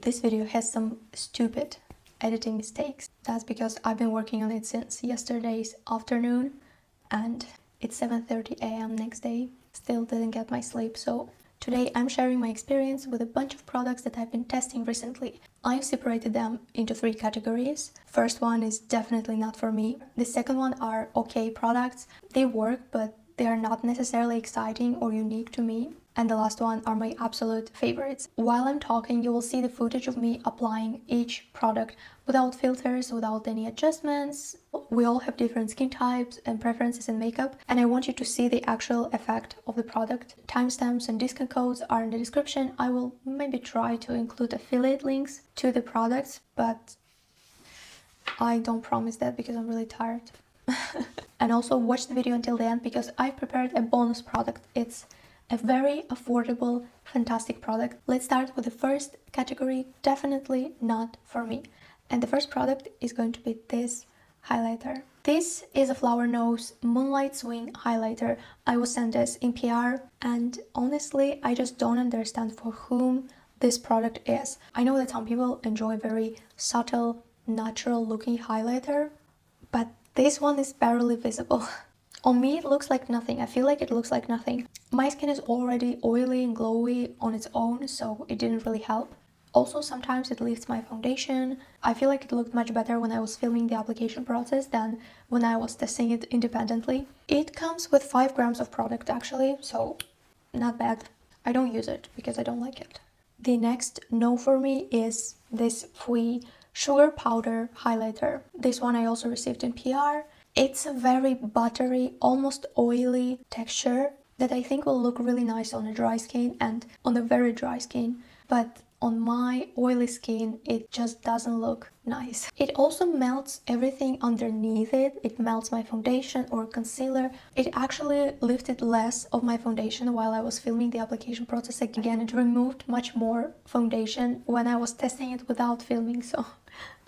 this video has some stupid editing mistakes. That's because I've been working on it since yesterday's afternoon and it's 7:30 a.m. next day. Still didn't get my sleep, so today I'm sharing my experience with a bunch of products that I've been testing recently. I've separated them into 3 categories. First one is definitely not for me. The second one are okay products. They work, but they are not necessarily exciting or unique to me. And the last one are my absolute favorites. While I'm talking, you will see the footage of me applying each product without filters, without any adjustments. We all have different skin types and preferences in makeup, and I want you to see the actual effect of the product. Timestamps and discount codes are in the description. I will maybe try to include affiliate links to the products, but I don't promise that because I'm really tired. And also watch the video until the end because I've prepared a bonus product. It's a very affordable, fantastic product. Let's start with the first category, definitely not for me. And the first product is going to be this highlighter. This is a Flower Nose Moonlight Swing highlighter. I was sent this in PR, and honestly, I just don't understand for whom this product is. I know that some people enjoy very subtle, natural looking highlighter, but this one is barely visible. On me, it looks like nothing. I feel like it looks like nothing. My skin is already oily and glowy on its own, so it didn't really help. Also, sometimes it lifts my foundation. I feel like it looked much better when I was filming the application process than when I was testing it independently. It comes with 5 grams of product actually, so not bad. I don't use it because I don't like it. The next no for me is this Fwee Sugar Powder Highlighter. This one I also received in PR. It's a very buttery, almost oily texture that I think will look really nice on a dry skin and on a very dry skin. But on my oily skin, it just doesn't look nice. It also melts everything underneath it. It melts my foundation or concealer. It actually lifted less of my foundation while I was filming the application process. Again, it removed much more foundation when I was testing it without filming, so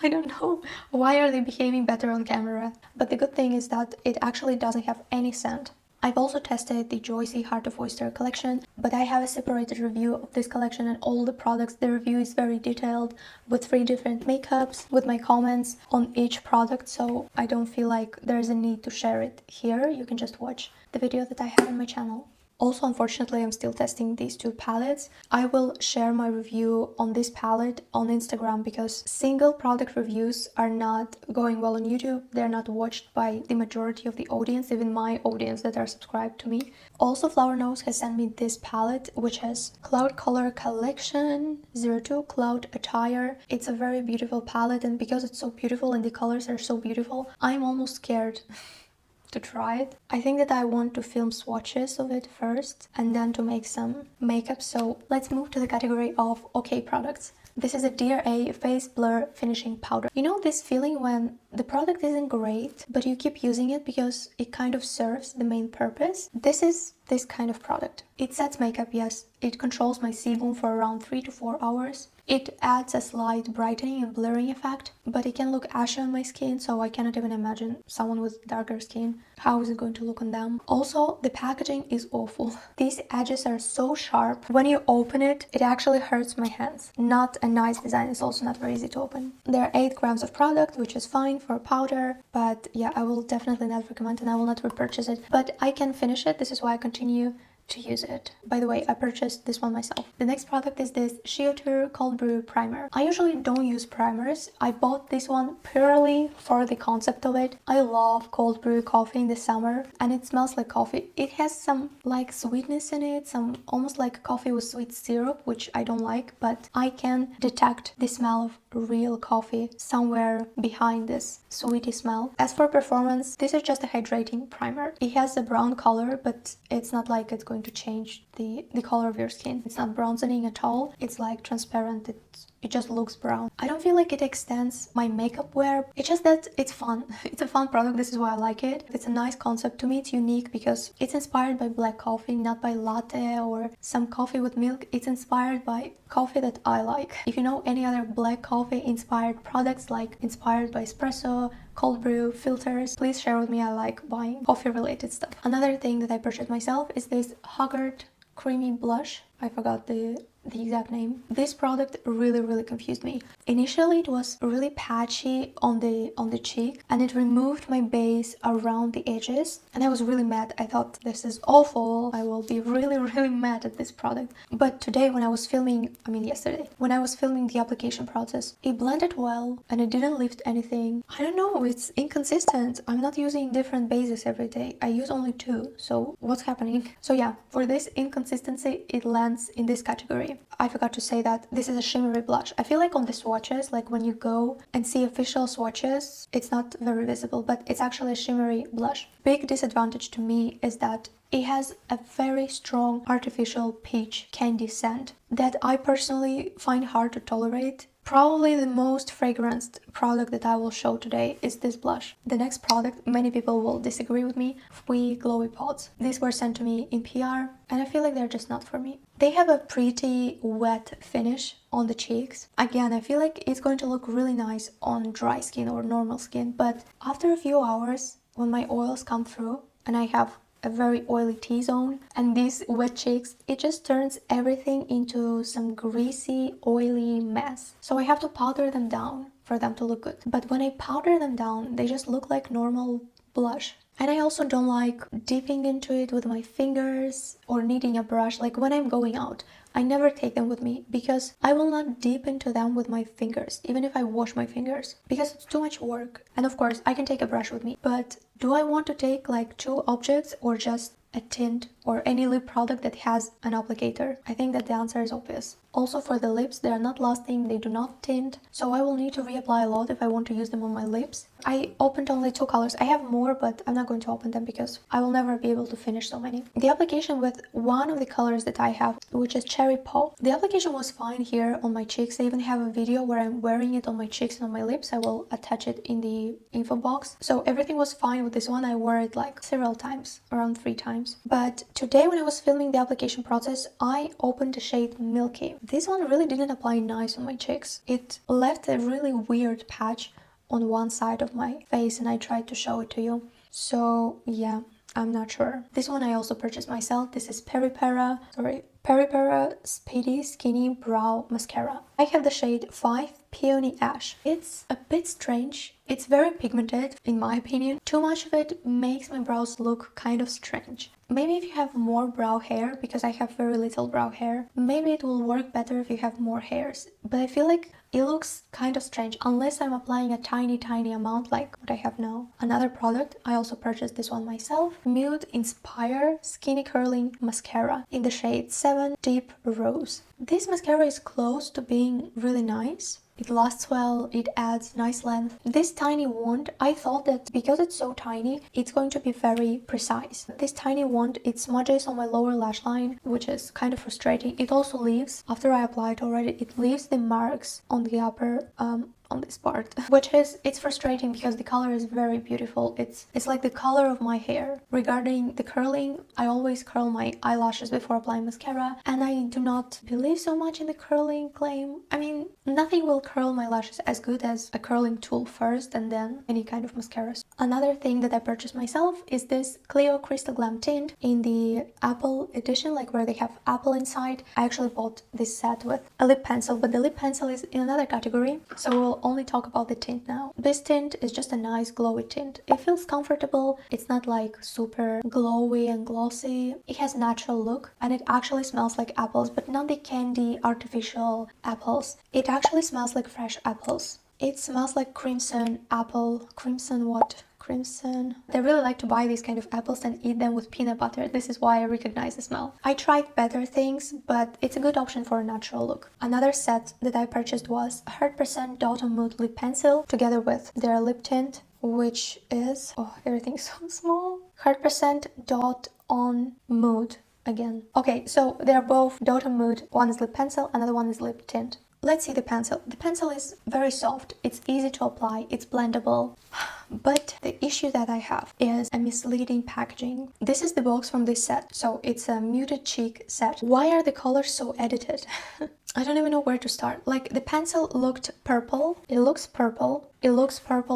I don't know why are they behaving better on camera. But the good thing is that it actually doesn't have any scent. I've also tested the Joycey Heart of Oyster collection, but I have a separated review of this collection and all the products. The review is very detailed with 3 different makeups, with my comments on each product, so I don't feel like there's a need to share it here. You can just watch the video that I have on my channel. Also, unfortunately, I'm still testing these 2 palettes. I will share my review on this palette on Instagram because single product reviews are not going well on YouTube. They're not watched by the majority of the audience, even my audience that are subscribed to me. Also, Flower Nose has sent me this palette, which has Cloud Color Collection 02 Cloud Attire. It's a very beautiful palette, and because it's so beautiful and the colors are so beautiful, I'm almost scared to try it. I think that I want to film swatches of it first and then to make some makeup. So let's move to the category of okay products. This is a Dear.A Face Blur Finishing Powder. You know this feeling when the product isn't great, but you keep using it because it kind of serves the main purpose? This is this kind of product. It sets makeup, yes. It controls my sebum for around 3 to 4 hours. It adds a slight brightening and blurring effect, but it can look ashy on my skin, so I cannot even imagine someone with darker skin. How is it going to look on them? Also, the packaging is awful. These edges are so sharp. When you open it, it actually hurts my hands. Not a nice design. It's also not very easy to open. There are 8 grams of product, which is fine for powder, but yeah, I will definitely not recommend and I will not repurchase it. But I can finish it. This is why I continue to use it. By the way, I purchased this one myself. The next product is this Chioture Cold Brew Primer. I usually don't use primers. I bought this one purely for the concept of it. I love cold brew coffee in the summer and it smells like coffee. It has some like sweetness in it, some almost like coffee with sweet syrup, which I don't like, but I can detect the smell of real coffee somewhere behind this sweety smell. As for performance, this is just a hydrating primer. It has a brown color, but it's not like it's going to change the color of your skin. It's not bronzing at all. It's like transparent. It just looks brown. I don't feel like it extends my makeup wear. It's just that it's fun. It's a fun product. This is why I like it. It's a nice concept. To me, it's unique because it's inspired by black coffee, not by latte or some coffee with milk. It's inspired by coffee that I like. If you know any other black coffee inspired products, like inspired by espresso, cold brew, filters, please share with me. I like buying coffee related stuff. Another thing that I purchased myself is this Haggard creamy blush. I forgot the the exact name. This product really confused me. Initially it was really patchy on the cheek, and it removed my base around the edges, and I was really mad. I thought, this is awful, I will be really mad at this product. But today when I was filming, I mean yesterday, when I was filming the application process, it blended well and it didn't lift anything. I don't know, it's inconsistent. I'm not using different bases every day. I use only 2, so what's happening? So yeah, for this inconsistency, it lands in this category. I forgot to say that this is a shimmery blush. I feel like on the swatches, like when you go and see official swatches, it's not very visible, but it's actually a shimmery blush. Big disadvantage to me is that it has a very strong artificial peach candy scent that I personally find hard to tolerate. Probably the most fragranced product that I will show today is this blush. The next product, many people will disagree with me, Fwee Glowy Pods. These were sent to me in PR, and I feel like they're just not for me. They have a pretty wet finish on the cheeks. Again, I feel like it's going to look really nice on dry skin or normal skin, but after a few hours, when my oils come through, and I have a very oily T-zone and these wet cheeks, it just turns everything into some greasy, oily mess. So I have to powder them down for them to look good. But when I powder them down, they just look like normal blush. And I also don't like dipping into it with my fingers or needing a brush. Like when I'm going out, I never take them with me because I will not dip into them with my fingers, even if I wash my fingers, because it's too much work. And of course, I can take a brush with me, but do I want to take like 2 objects or just a tint or any lip product that has an applicator? I think that the answer is obvious. Also for the lips, they are not lasting, they do not tint, so I will need to reapply a lot if I want to use them on my lips. I opened only 2 colors. I have more, but I'm not going to open them because I will never be able to finish so many. The application with one of the colors that I have, which is Cherryppo, the application was fine here on my cheeks. I even have a video where I'm wearing it on my cheeks and on my lips. I will attach it in the info box. So everything was fine with this one. I wore it like several times, around 3 times. But today when I was filming the application process, I opened the shade Milky. This one really didn't apply nice on my cheeks. It left a really weird patch on one side of my face, and I tried to show it to you. So yeah, I'm not sure. This one I also purchased myself. This is Peripera Speedy Skinny Brow Mascara. I have the shade 5 Peony Ash. It's a bit strange. It's very pigmented, in my opinion. Too much of it makes my brows look kind of strange. Maybe if you have more brow hair, because I have very little brow hair, maybe it will work better if you have more hairs. But I feel like it looks kind of strange unless I'm applying a tiny amount like what I have now. Another product, I also purchased this one myself, Mude Inspire Skinny Curling Mascara in the shade 7 Deep Rose. This mascara is close to being really nice. It lasts well, it adds nice length. This tiny wand, I thought that because it's so tiny, it's going to be very precise. This tiny wand, it smudges on my lower lash line, which is kind of frustrating. It also leaves, after I apply it already, it leaves the marks on the upper, on this part, which is, it's frustrating because the color is very beautiful. It's like the color of my hair. Regarding the curling, I always curl my eyelashes before applying mascara, and I do not believe so much in the curling claim. I mean, nothing will curl my lashes as good as a curling tool first and then any kind of mascaras. Another thing that I purchased myself is this CLIO Crystal Glam Tint in the Apple edition, like where they have apple inside. I actually bought this set with a lip pencil, but the lip pencil is in another category, so we'll only talk about the tint now. This tint is just a nice glowy tint. It feels comfortable. It's not like super glowy and glossy. It has natural look, and it actually smells like apples, but not the candy artificial apples. It actually smells like fresh apples. It smells like crimson apple. Crimson what? Crimson. They really like to buy these kind of apples and eat them with peanut butter. This is why I recognize the smell. I tried better things, but it's a good option for a natural look. Another set that I purchased was 100% Dote Mood Lip Pencil together with their lip tint, which is, oh, everything's so small. 100% Dote on Mood again. Okay, so they're both Dote Mood. One is lip pencil, another one is lip tint. Let's see the pencil. The pencil is very soft, it's easy to apply, it's blendable. But the issue that I have is a misleading packaging. This is the box from this set, so it's a muted cheek set. Why are the colors so edited? I don't even know where to start. Like, the pencil looked purple, it looks purple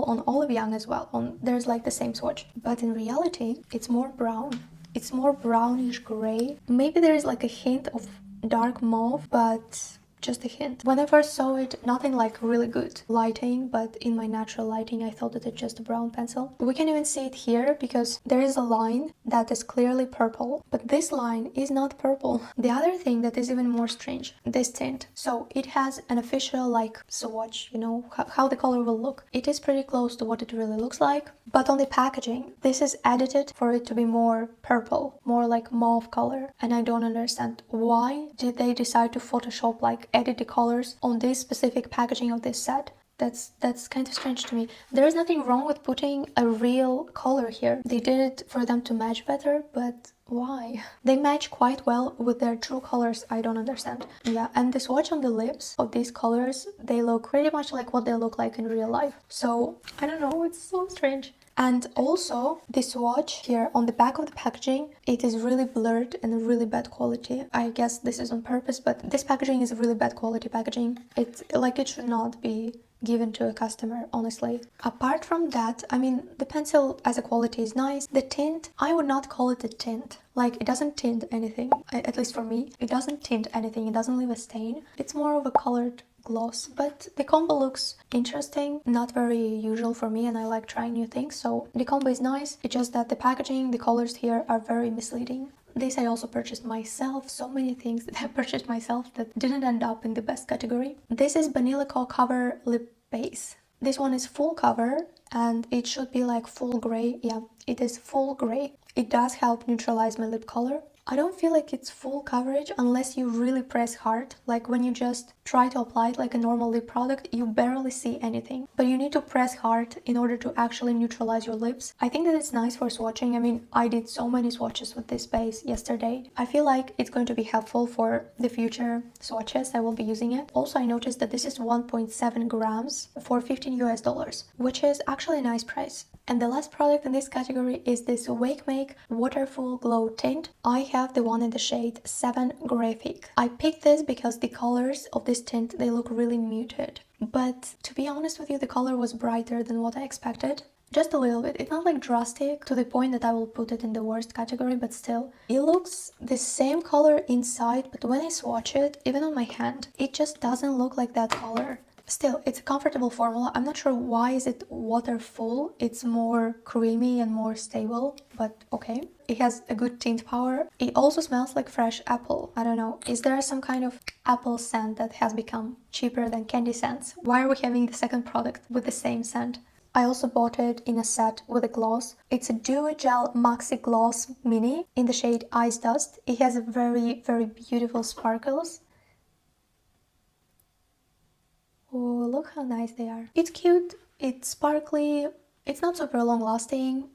on Olive Young as well. There's like the same swatch, but in reality, it's more brown. It's more brownish gray. Maybe there is like a hint of dark mauve, but just a hint. When I first saw it, nothing like really good lighting, but in my natural lighting I thought that it's just a brown pencil. We can even see it here because there is a line that is clearly purple, but this line is not purple. The other thing that is even more strange, this tint. So it has an official like swatch, you know, how the color will look. It is pretty close to what it really looks like, but on the packaging, this is edited for it to be more purple, more like mauve color, and I don't understand why did they decide to Photoshop like edit the colors on this specific packaging of this set. That's kind of strange to me. There is nothing wrong with putting a real color here. They did it for them to match better, but why? They match quite well with their true colors. I don't understand. Yeah, and the swatch on the lips of these colors, they look pretty much like what they look like in real life. So I don't know, it's so strange. And also, the swatch here on the back of the packaging, it is really blurred and really bad quality. I guess this is on purpose, but this packaging is really bad quality packaging. It's like it should not be given to a customer, honestly. Apart from that, I mean, the pencil as a quality is nice. The tint, I would not call it a tint. Like, it doesn't tint anything, at least for me. It doesn't tint anything, it doesn't leave a stain. It's more of a colored gloss, but the combo looks interesting, not very usual for me, and I like trying new things, so the combo is nice. It's just that the packaging, the colors here are very misleading. This I also purchased myself. So many things that I purchased myself that didn't end up in the best category. This is BANILA Cover Lip Base. This one is full cover and it should be like full gray. Yeah, it is full gray. It does help neutralize my lip color. I don't feel like it's full coverage unless you really press hard. Like when you just try to apply it like a normal lip product, you barely see anything. But you need to press hard in order to actually neutralize your lips. I think that it's nice for swatching. I mean, I did so many swatches with this base yesterday. I feel like it's going to be helpful for the future swatches. I will be using it. Also, I noticed that this is 1.7 grams for $15 US, which is actually a nice price. And the last product in this category is this WAKEMAKE Waterful Glow Tint. I have the one in the shade 7 Graphic. I picked this because the colors of this tint, they look really muted. But to be honest with you, the color was brighter than what I expected. Just a little bit. It's not like drastic to the point that I will put it in the worst category, but still. It looks the same color inside, but when I swatch it, even on my hand, it just doesn't look like that color. Still, it's a comfortable formula. I'm not sure why is it waterful. It's more creamy and more stable, but okay. It has a good tint power. It also smells like fresh apple. I don't know. Is there some kind of apple scent that has become cheaper than candy scents? Why are we having the second product with the same scent? I also bought it in a set with a gloss. It's a Dewy Gel Maxi Gloss Mini in the shade Ice Dust. It has very, very beautiful sparkles. Oh, look how nice they are. It's cute, it's sparkly, it's not super long lasting,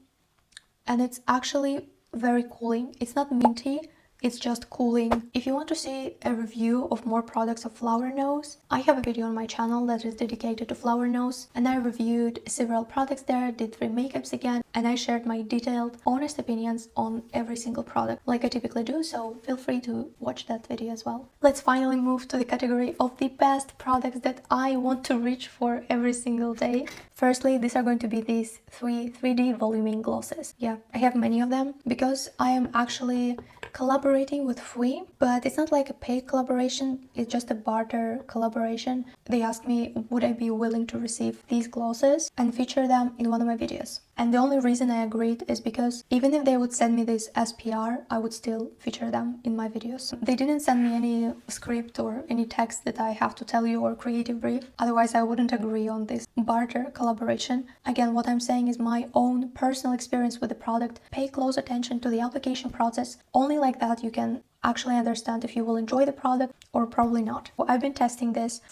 and it's actually very cooling. It's not minty, it's just cooling. If you want to see a review of more products of Flower Nose, I have a video on my channel that is dedicated to Flower Nose, and I reviewed several products there, did 3 makeups again, and I shared my detailed, honest opinions on every single product like I typically do, so feel free to watch that video as well. Let's finally move to the category of the best products that I want to reach for every single day. Firstly, these are going to be these Fwee 3D voluming glosses. Yeah, I have many of them because I am actually collaborating with Fwee, but it's not like a paid collaboration, it's just a barter collaboration. They asked me would I be willing to receive these glosses and feature them in one of my videos. And the only reason I agreed is because even if they would send me this as PR, I would still feature them in my videos. They didn't send me any script or any text that I have to tell you or creative brief, otherwise I wouldn't agree on this barter collaboration. Again, what I'm saying is my own personal experience with the product. Pay close attention to the application process. Only like that you can actually understand if you will enjoy the product or probably not. I've been testing this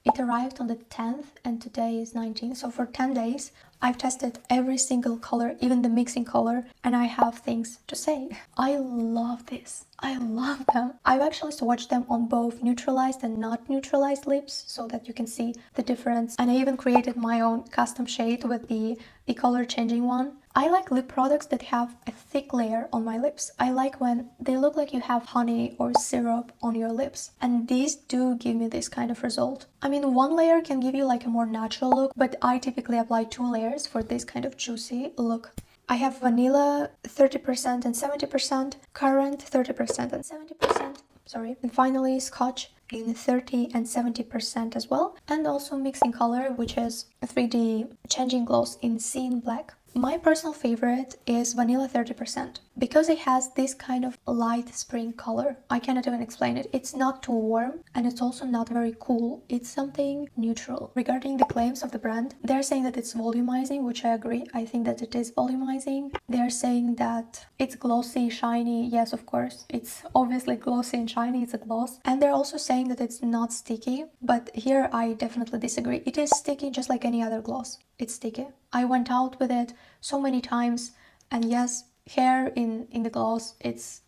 it arrived on the 10th and today is 19th, so for 10 days I've tested every single color, even the mixing color, and I have things to say. I love this. I love them. I've actually swatched them on both neutralized and not neutralized lips so that you can see the difference. And I even created my own custom shade with the color changing one. I like lip products that have a thick layer on my lips. I like when they look like you have honey or syrup on your lips. And these do give me this kind of result. I mean, one layer can give you like a more natural look, but I typically apply 2 layers for this kind of juicy look. I have vanilla 30% and 70%, currant 30% and 70%. sorry. And finally, Scotch in 30 and 70% as well. And also mixing color, which is a 3D changing gloss in Scene Black. My personal favorite is Vanilla 30% because it has this kind of light spring color. I cannot even explain it. It's not too warm and it's also not very cool. It's something neutral. Regarding the claims of the brand, they're saying that it's volumizing, which I agree. I think that it is volumizing. They're saying that it's glossy, shiny. Yes, of course. It's obviously glossy and shiny. It's a gloss. And they're also saying that it's not sticky. But here I definitely disagree. It is sticky just like any other gloss. It's sticky. I went out with it so many times, and yes, hair in the gloss, it's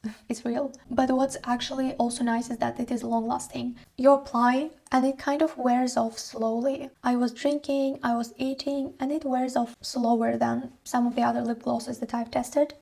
real. But what's actually also nice is that it is long lasting. You apply and it kind of wears off slowly. I was drinking, I was eating, and it wears off slower than some of the other lip glosses that I've tested.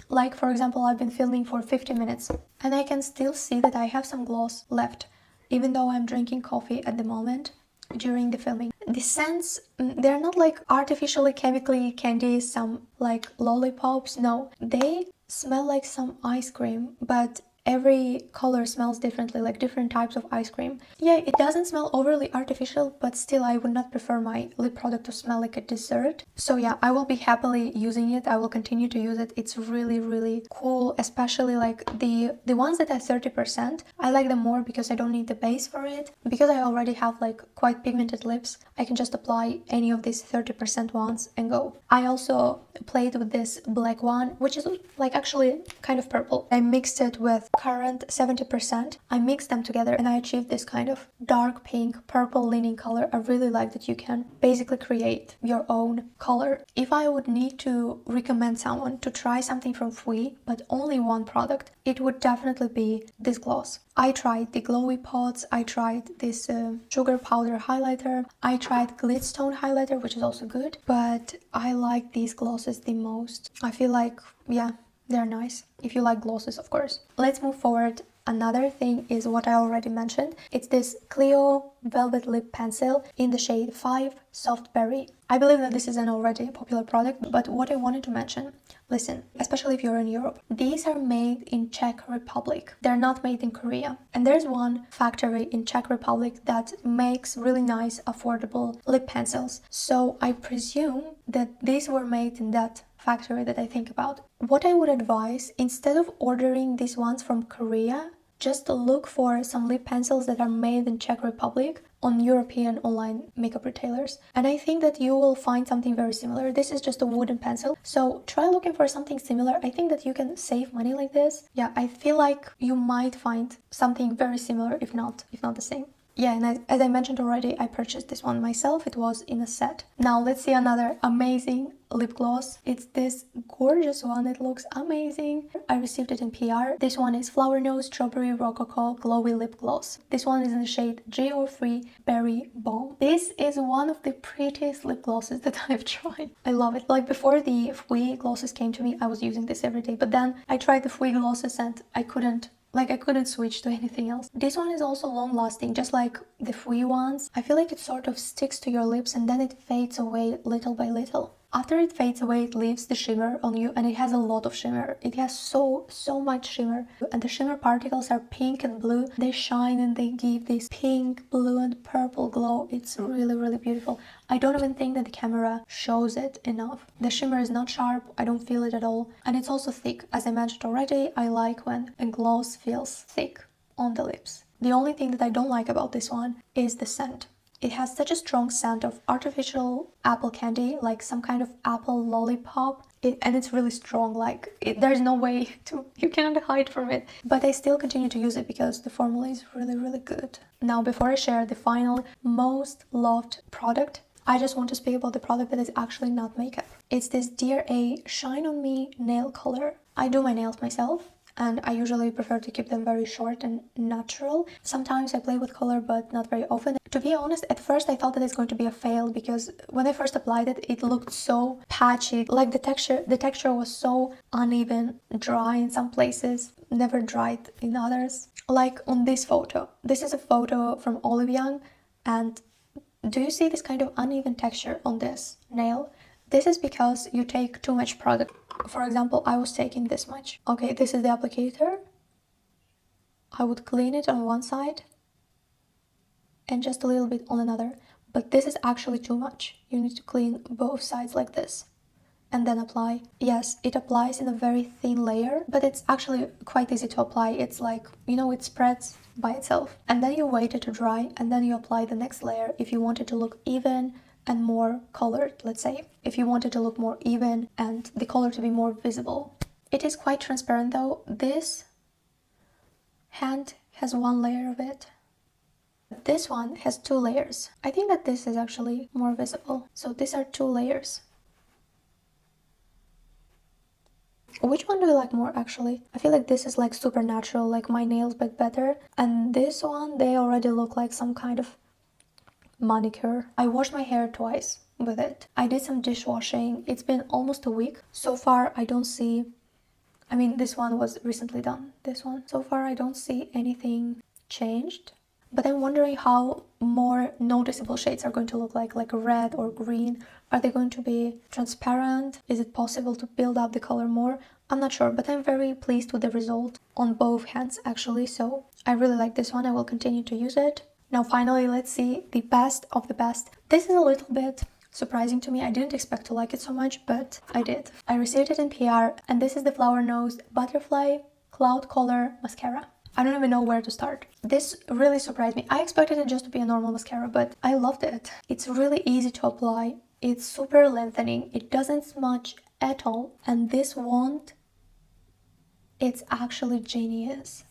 Like, for example, I've been filming for 50 minutes and I can still see that I have some gloss left, even though I'm drinking coffee at the moment during the filming. The scents, they're not like artificially chemically candies, some like lollipops. No, they smell like some ice cream, but every color smells differently, like different types of ice cream. Yeah, it doesn't smell overly artificial, but still I would not prefer my lip product to smell like a dessert. So yeah, I will be happily using it. I will continue to use it. It's really cool, especially like the ones that are 30%. I like them more because I don't need the base for it. Because I already have like quite pigmented lips, I can just apply any of these 30% ones and go. I also played with this black one, which is like actually kind of purple. I mixed it with currant 70%. I mixed them together and I achieved this kind of dark pink purple leaning color. I really like that you can basically create your own color. If I would need to recommend someone to try something from Fwee, but only one product, it would definitely be this gloss. I tried the Glowy pots, I tried this sugar powder highlighter, I tried glitstone highlighter, which is also good, but I like these glosses the most. I feel like, yeah, they're nice. If you like glosses, of course. Let's move forward. Another thing is what I already mentioned. It's this CLIO Velvet Lip Pencil in the shade 5 Soft Berry. I believe that this is an already popular product, but what I wanted to mention, listen, especially if you're in Europe, these are made in Czech Republic. They're not made in Korea. And there's one factory in Czech Republic that makes really nice, affordable lip pencils. So I presume that these were made in that factory that I think about. What I would advise, instead of ordering these ones from Korea, just look for some lip pencils that are made in Czech Republic on European online makeup retailers. And I think that you will find something very similar. This is just a wooden pencil, so try looking for something similar. I think that you can save money like this. Yeah, I feel like you might find something very similar, if not the same. Yeah, and as I mentioned already, I purchased this one myself. It was in a set. Now let's see another amazing lip gloss. It's this gorgeous one. It looks amazing. I received it in PR. This one is Flower Nose Strawberry Rococo Glowy Lip Gloss. This one is in the shade GO3 Berry Balm. This is one of the prettiest lip glosses that I've tried. I love it. Like before the Fwee glosses came to me, I was using this every day. But then I tried the Fwee glosses and I couldn't switch to anything else. This one is also long lasting, just like the Fwee ones. I feel like it sort of sticks to your lips and then it fades away little by little. After it fades away, it leaves the shimmer on you, and it has a lot of shimmer. It has so much shimmer, and the shimmer particles are pink and blue. They shine and they give this pink, blue and purple glow. It's really beautiful. I don't even think that the camera shows it enough. The shimmer is not sharp, I don't feel it at all, and it's also thick. As I mentioned already, I like when a gloss feels thick on the lips. The only thing that I don't like about this one is the scent. It has such a strong scent of artificial apple candy, like some kind of apple lollipop. And it's really strong, there's no way you cannot hide from it. But I still continue to use it because the formula is really good. Now, before I share the final most loved product, I just want to speak about the product that is actually not makeup. It's this Dear.A Shine On Me nail color. I do my nails myself, and I usually prefer to keep them very short and natural. Sometimes I play with color, but not very often. To be honest, at first I thought that it's going to be a fail because when I first applied it, it looked so patchy. Like the texture was so uneven, dry in some places, never dried in others. Like on this photo. This is a photo from Olive Young, and do you see this kind of uneven texture on this nail? This is because you take too much product. For example, I was taking this much. Okay, this is the applicator. I would clean it on one side and just a little bit on another. But this is actually too much. You need to clean both sides like this and then apply. Yes, it applies in a very thin layer, but it's actually quite easy to apply. It's like, you know, it spreads by itself. And then you wait it to dry, and then you apply the next layer if you want it to look even and more colored, let's say. If you want it to look more even and the color to be more visible. It is quite transparent though. This hand has one layer of it. This one has two layers. I think that this is actually more visible. So these are two layers. Which one do you like more actually? I feel like this is like super natural, like my nails but better. And this one, they already look like some kind of manicure. I washed my hair twice with it. I did some dishwashing. It's been almost a week. So far, I don't see... I mean, this one was recently done. This one. So far, I don't see anything changed. But I'm wondering how more noticeable shades are going to look like red or green. Are they going to be transparent? Is it possible to build up the color more? I'm not sure, but I'm very pleased with the result on both hands actually. So I really like this one. I will continue to use it. Now finally, let's see the best of the best. This is a little bit surprising to me. I didn't expect to like it so much, but I did. I received it in PR, and this is the Flower Nose Butterfly Cloud Color Mascara. I don't even know where to start. This really surprised me. I expected it just to be a normal mascara, but I loved it. It's really easy to apply. It's super lengthening. It doesn't smudge at all. And this wand, it's actually genius.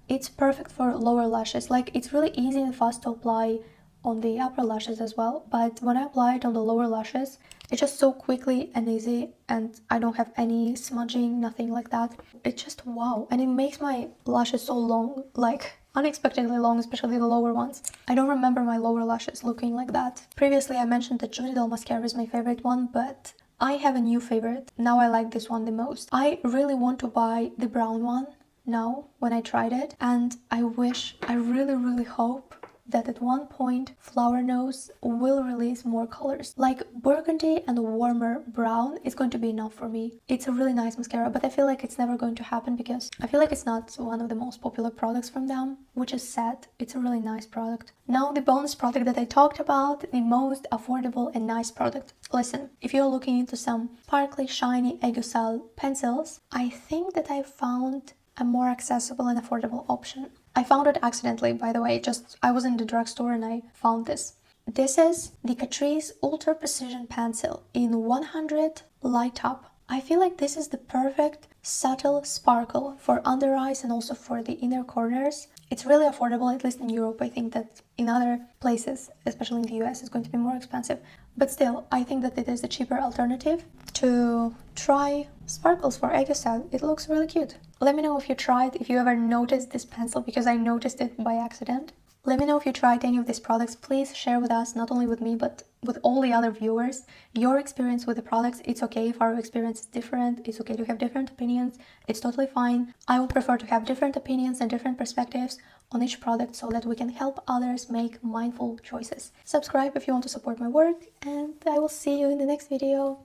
It's perfect for lower lashes. Like, it's really easy and fast to apply on the upper lashes as well, but when I apply it on the lower lashes, it's just so quickly and easy, and I don't have any smudging, nothing like that. It's just wow, and it makes my lashes so long, like unexpectedly long, especially the lower ones. I don't remember my lower lashes looking like that. Previously I mentioned that Dote mascara is my favorite one, but I have a new favorite. Now I like this one the most. I really want to buy the brown one now when I tried it, and I really hope that at one point Flower Nose will release more colors. Like burgundy and warmer brown is going to be enough for me. It's a really nice mascara, but I feel like it's never going to happen because I feel like it's not one of the most popular products from them, which is sad. It's a really nice product. Now the bonus product that I talked about, the most affordable and nice product. Listen, if you're looking into some sparkly, shiny yesstyle pencils, I think that I found a more accessible and affordable option. I found it accidentally, by the way. I was in the drugstore and I found this. This is the Catrice Ultra Precision Pencil in 100 Light Up. I feel like this is the perfect subtle sparkle for under eyes and also for the inner corners. It's really affordable, at least in Europe. I think that in other places, especially in the US, it's going to be more expensive. But still, I think that it is a cheaper alternative to try sparkles for yesstyle. It looks really cute. Let me know if you tried, if you ever noticed this pencil, because I noticed it by accident. Let me know if you tried any of these products. Please share with us, not only with me, but with all the other viewers, your experience with the products. It's okay if our experience is different. It's okay to have different opinions. It's totally fine. I would prefer to have different opinions and different perspectives on each product so that we can help others make mindful choices. Subscribe if you want to support my work, and I will see you in the next video.